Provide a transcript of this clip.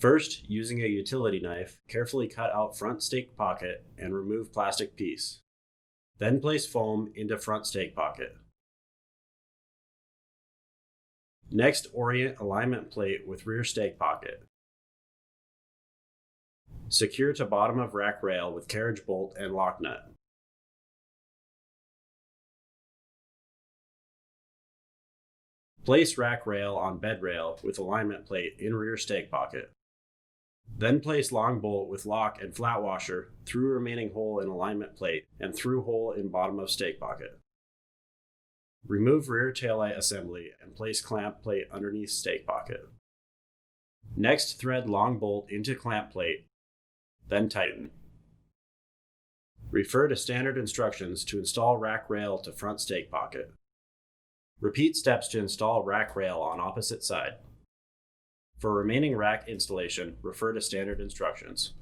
First, using a utility knife, carefully cut out front stake pocket and remove plastic piece. Then place foam into front stake pocket. Next, orient alignment plate with rear stake pocket. Secure to bottom of rack rail with carriage bolt and lock nut. Place rack rail on bed rail with alignment plate in rear stake pocket. Then place long bolt with lock and flat washer through remaining hole in alignment plate and through hole in bottom of stake pocket. Remove rear taillight assembly and place clamp plate underneath stake pocket. Next, thread long bolt into clamp plate, then tighten. Refer to standard instructions to install rack rail to front stake pocket. Repeat steps to install rack rail on opposite side. For remaining rack installation, refer to standard instructions.